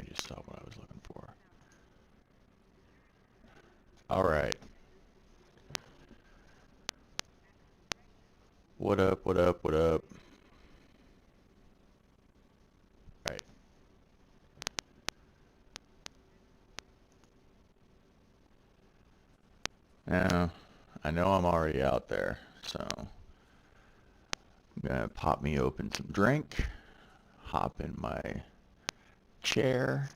just saw what I was looking for. All right. What up, what up, what up? Right. Now, I know I'm already out there, so I'm gonna pop me open some drink, hop in my chair,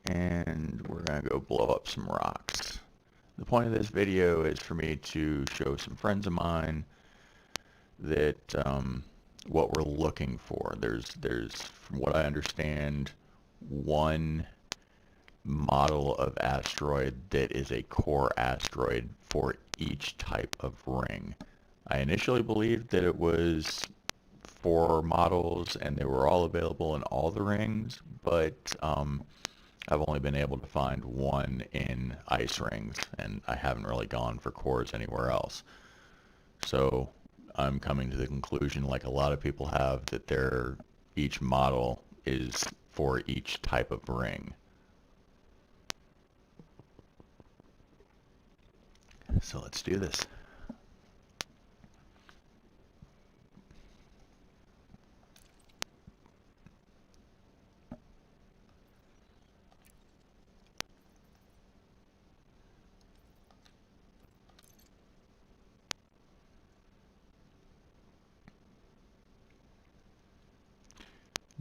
and we're gonna go blow up some rocks. The point of this video is for me to show some friends of mine that what we're looking for. There's, from what I understand, one model of asteroid that is a core asteroid for each type of ring. I initially believed that it was 4 models and they were all available in all the rings, but I've only been able to find one in ice rings, and I haven't really gone for cores anywhere else. So I'm coming to the conclusion, like a lot of people have, that each model is for each type of ring. So let's do this.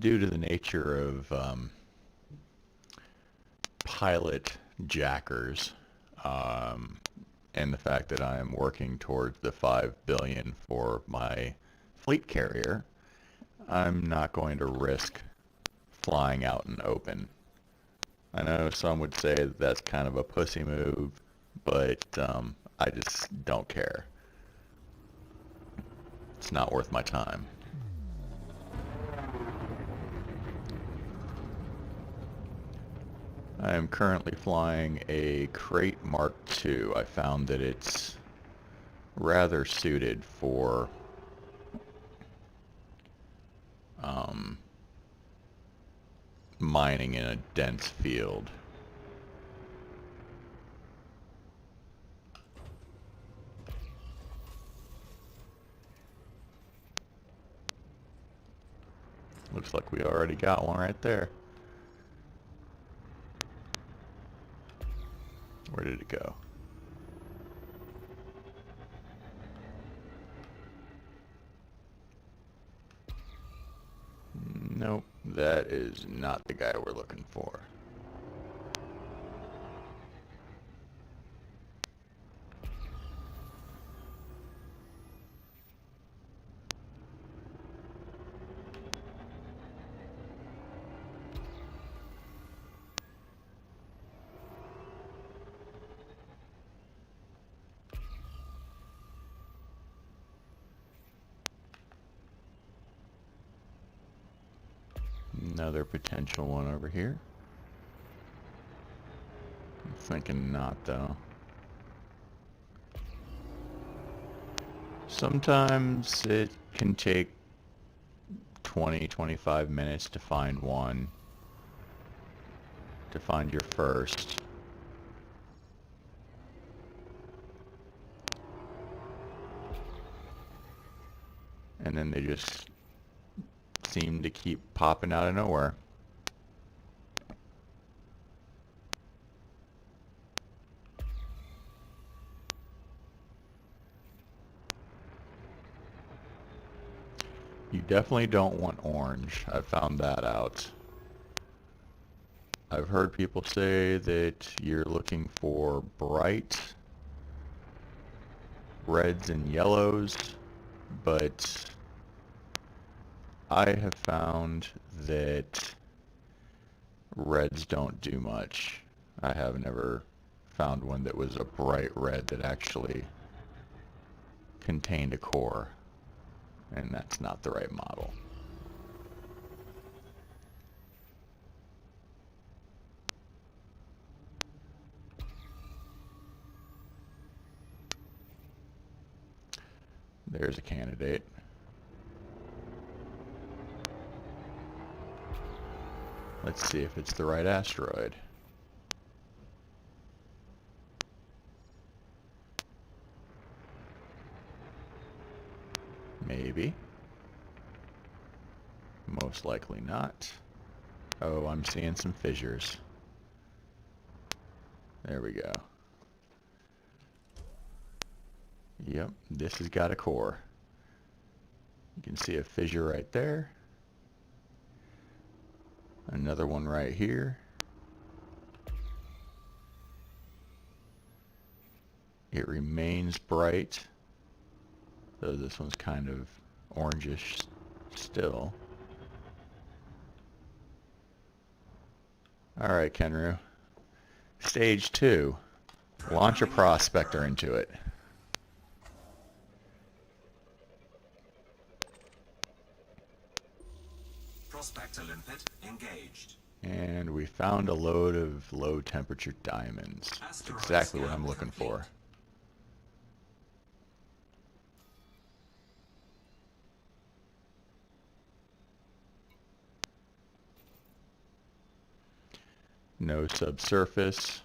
Due to the nature of pilot jackers, and the fact that I am working towards the 5 billion for my fleet carrier, I'm not going to risk flying out in open. I know some would say that that's kind of a pussy move, but I just don't care. It's not worth my time. I am currently flying a Crate Mark II. I found that it's rather suited for mining in a dense field. Looks like we already got one right there. Where did it go? Nope, that is not the guy we're looking for. Another potential one over here. I'm thinking not, though. Sometimes it can take 20-25 minutes to find one, to find your first. And then they just seem to keep popping out of nowhere. You definitely don't want orange. I found that out. I've heard people say that you're looking for bright reds and yellows, but I have found that reds don't do much. I have never found one that was a bright red that actually contained a core, and that's not the right model. There's a candidate. Let's see if it's the right asteroid. Maybe. Most likely not. Oh, I'm seeing some fissures. There we go. Yep, this has got a core. You can see a fissure right there. Another one right here. It remains bright, though this one's kind of orangish still. Alright, Kenru. Stage 2. Launch a prospector into it. Prospector limpet engaged. And we found a load of low temperature diamonds. That's exactly what I'm looking for. No subsurface.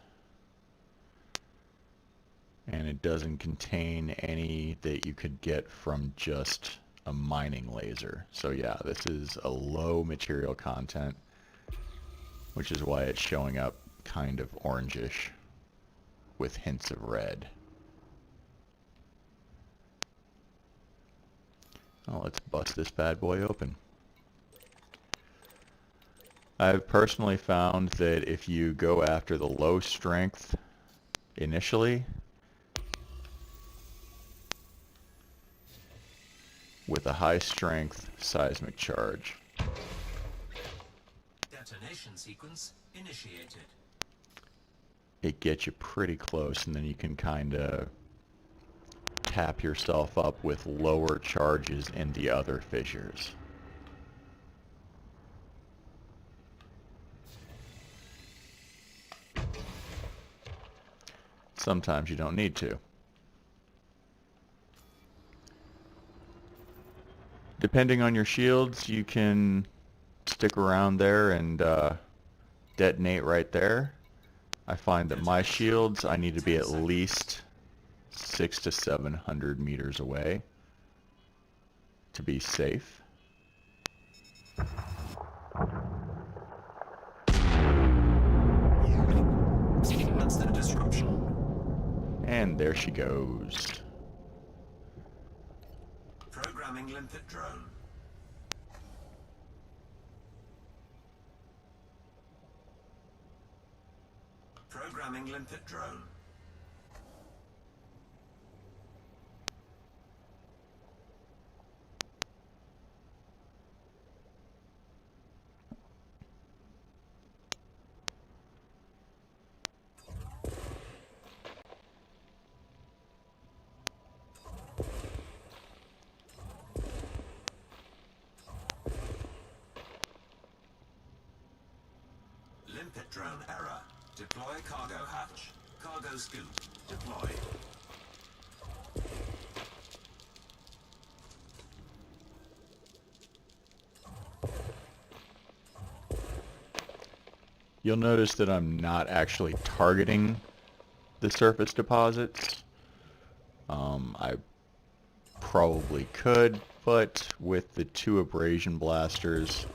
And it doesn't contain any that you could get from just a mining laser. So yeah, this is a low material content, which is why it's showing up kind of orangish with hints of red. Well, let's bust this bad boy open. I've personally found that if you go after the low strength initially, with a high strength seismic charge, detonation sequence initiated, it gets you pretty close, and then you can kind of tap yourself up with lower charges in the other fissures. Sometimes you don't need to. Depending on your shields, you can stick around there and detonate right there. I find that my shields, I need to be at least 600 to 700 meters away to be safe. Instant disruption. And there she goes. Programming limpet drone. Programming limpet drone. Limpet drone error. Deploy cargo hatch. Cargo scoop. Deployed. You'll notice that I'm not actually targeting the surface deposits. I probably could, but with the 2 abrasion blasters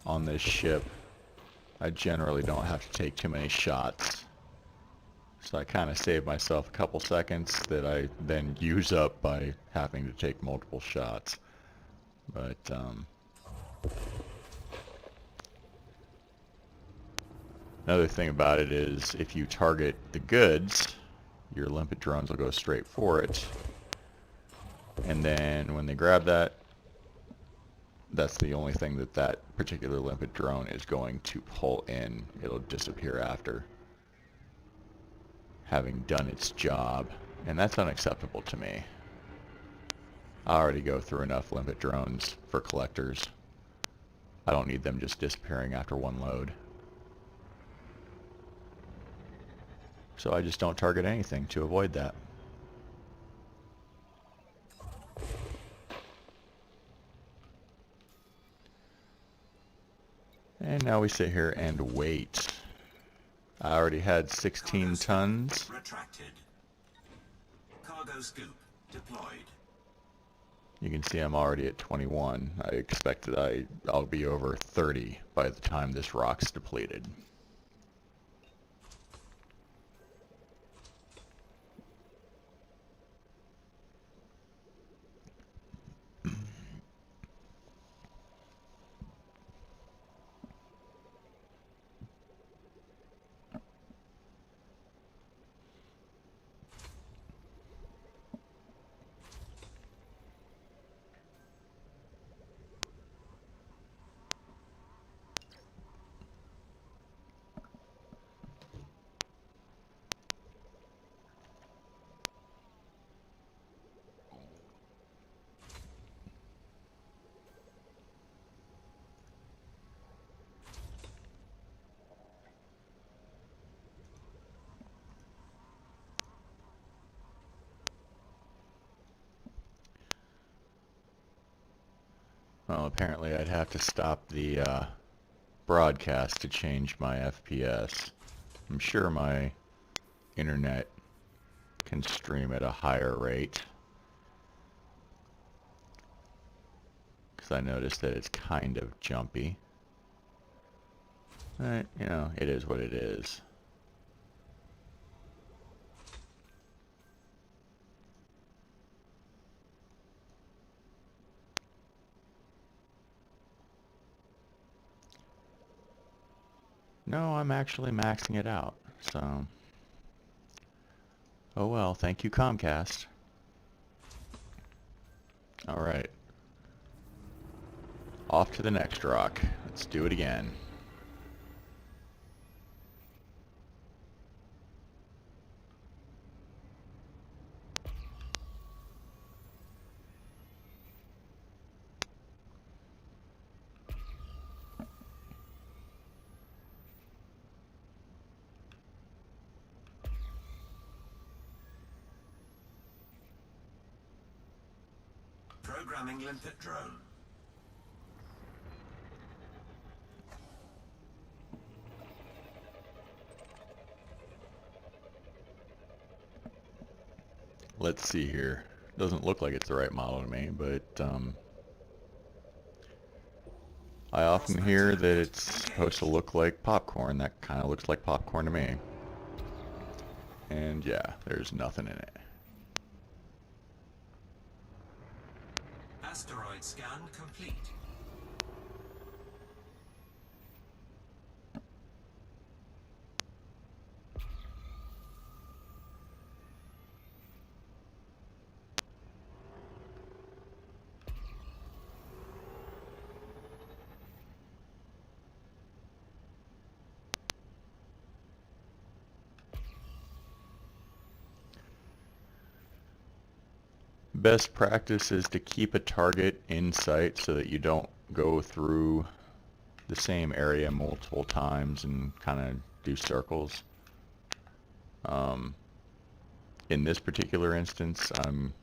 on this ship, I generally don't have to take too many shots. So I kind of save myself a couple seconds that I then use up by having to take multiple shots. But, another thing about it is if you target the goods, your limpet drones will go straight for it. And then when they grab that, that's the only thing that that particular limpet drone is going to pull in. It'll disappear after having done its job. And that's unacceptable to me. I already go through enough limpet drones for collectors. I don't need them just disappearing after one load. So I just don't target anything to avoid that. And now we sit here and wait. I already had 16 tons. Retracted. Cargo scoop deployed. You can see I'm already at 21. I expect that I'll be over 30 by the time this rock's depleted. Well, apparently I'd have to stop the broadcast to change my FPS. I'm sure my internet can stream at a higher rate, because I noticed that it's kind of jumpy. But, you know, it is what it is. No, I'm actually maxing it out, so... Oh well, thank you Comcast. Alright. Off to the next rock. Let's do it again. Programming limpet drone. Let's see here. Doesn't look like it's the right model to me, but I often hear that it's supposed to look like popcorn. That kind of looks like popcorn to me. And yeah, there's nothing in it. Asteroid scan complete. Best practice is to keep a target in sight so that you don't go through the same area multiple times and kind of do circles. In this particular instance, I'm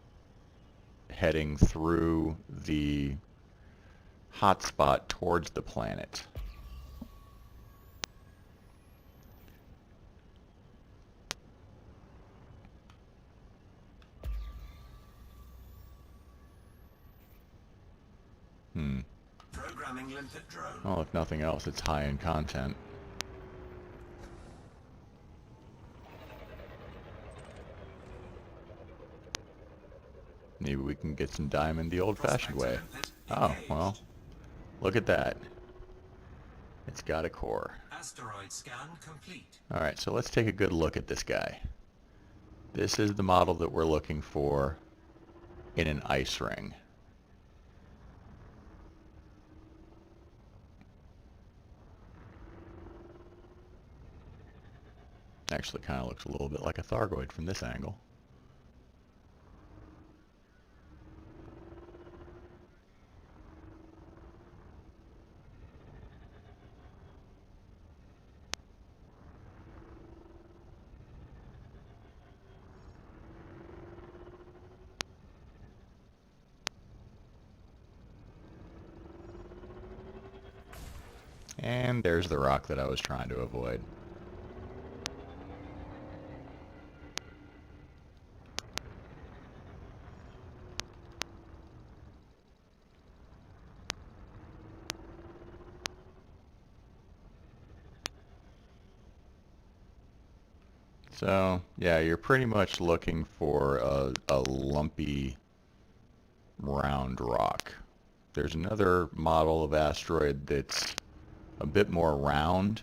heading through the hotspot towards the planet. Programming limpet drone. Well, if nothing else, it's high in content. Maybe we can get some diamond the old-fashioned way. Oh, well, look at that. It's got a core. Asteroid scan complete. Alright, so let's take a good look at this guy. This is the model that we're looking for in an ice ring. Actually kind of looks a little bit like a Thargoid from this angle. And there's the rock that I was trying to avoid. So, yeah, you're pretty much looking for a lumpy round rock. There's another model of asteroid that's a bit more round,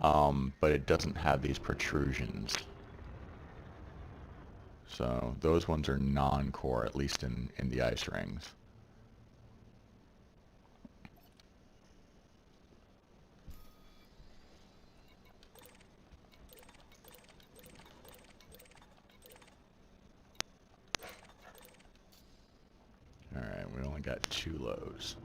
but it doesn't have these protrusions. So those ones are non-core, at least in the ice rings. Alright, we only got 2 lows.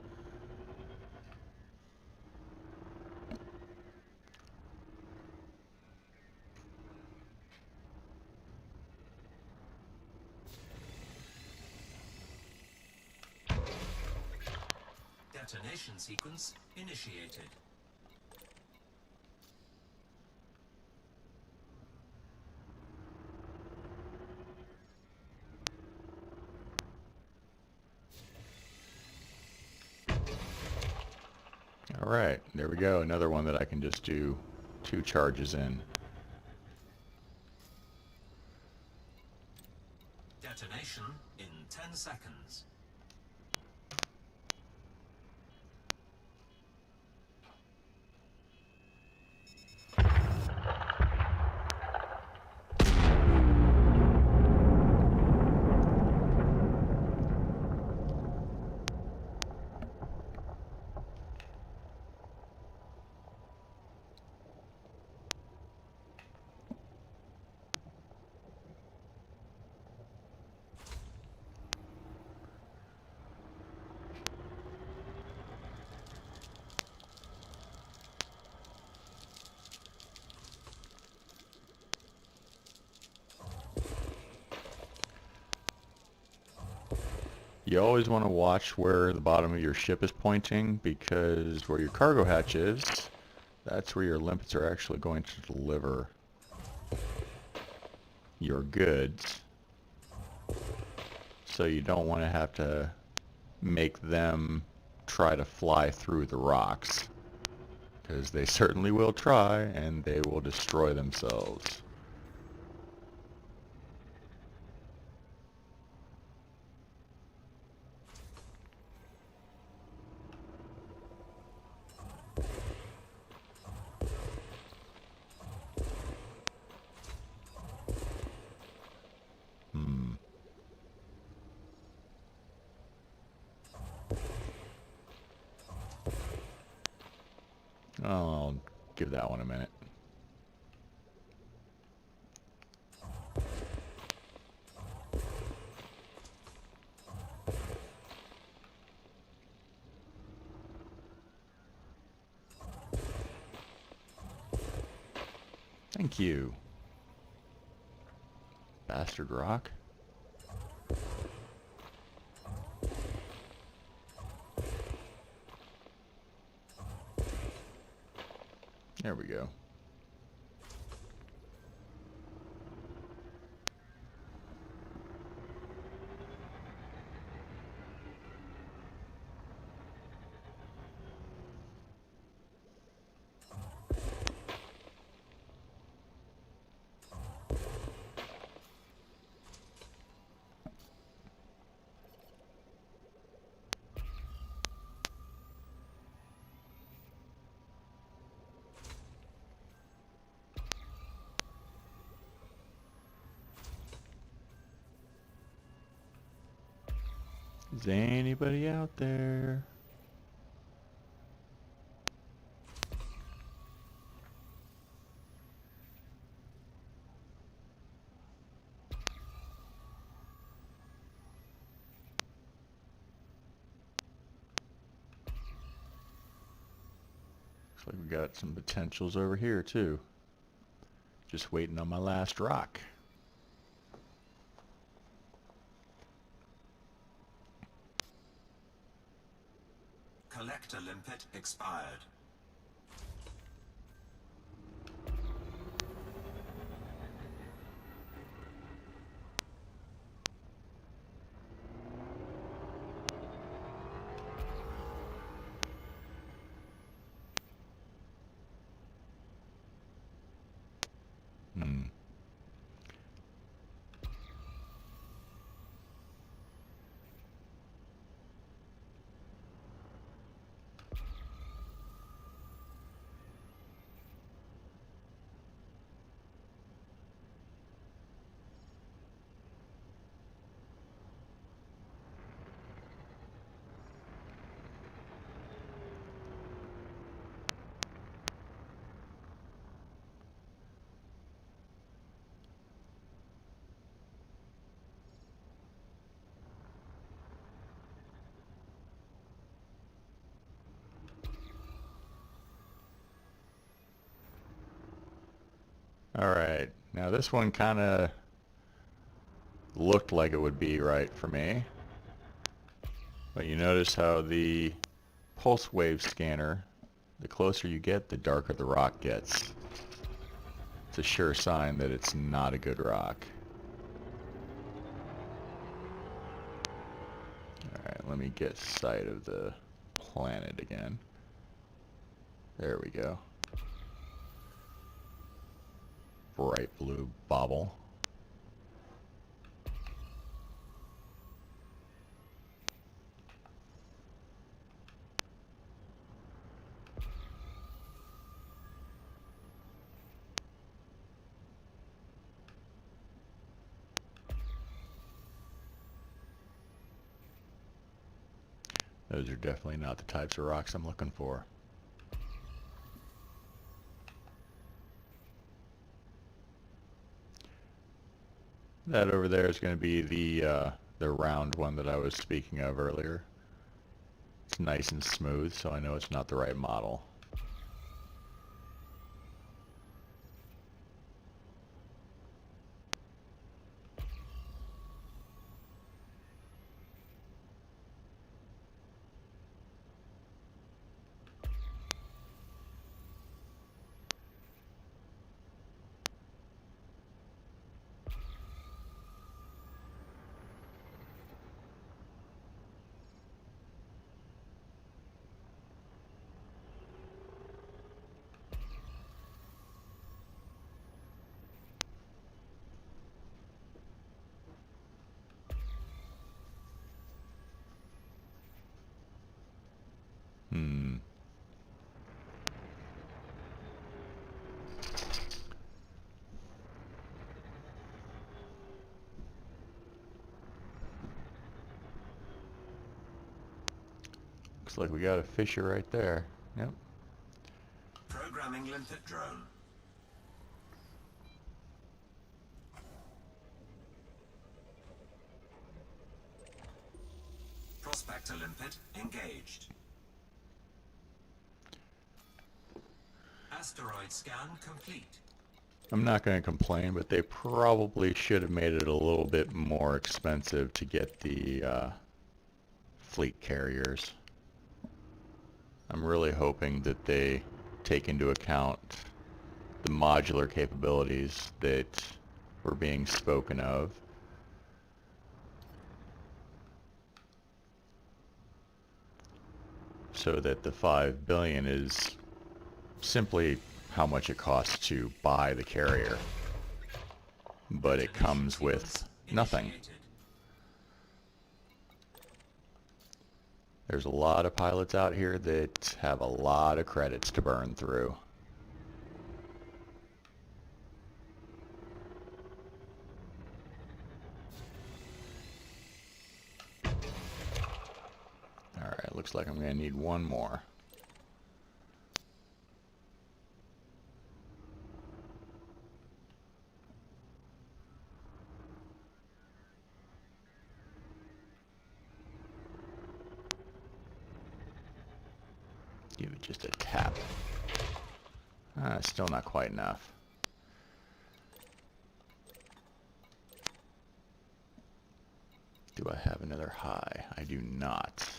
Detonation sequence initiated. Alright, there we go. Another one that I can just do 2 charges in. Detonation in 10 seconds. You always want to watch where the bottom of your ship is pointing, because where your cargo hatch is, that's where your limpets are actually going to deliver your goods. So you don't want to have to make them try to fly through the rocks, because they certainly will try, and they will destroy themselves. I'll give that one a minute. Thank you. Bastard rock. There we go. Is anybody out there? Looks like we got some potentials over here too. Just waiting on my last rock. Collector limpet expired. Hmm. Alright, now this one kind of looked like it would be right for me. But you notice how the pulse wave scanner, the closer you get, the darker the rock gets. It's a sure sign that it's not a good rock. Alright, let me get sight of the planet again. There we go. Bright blue bauble. Those are definitely not the types of rocks I'm looking for. That over there is going to be the round one that I was speaking of earlier. It's nice and smooth, so I know it's not the right model. Hmm. Looks like we got a fisher right there. Yep. Programming limpet drone. Prospector limpet engaged. Asteroid scan complete. I'm not going to complain, but they probably should have made it a little bit more expensive to get the fleet carriers. I'm really hoping that they take into account the modular capabilities that were being spoken of. So that the $5 billion is simply how much it costs to buy the carrier. But it comes with nothing. There's a lot of pilots out here that have a lot of credits to burn through. Alright, looks like I'm going to need one more. Give it just a tap. Still not quite enough. Do I have another high? I do not.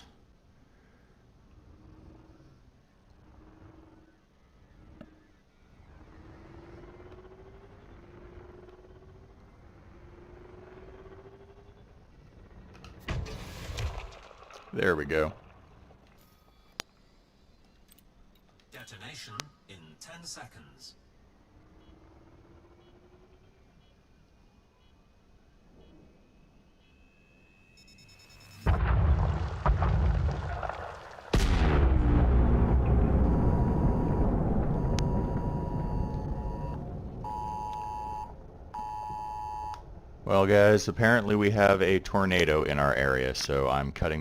There we go. Detonation in 10 seconds. Well, guys, apparently we have a tornado in our area, so I'm cutting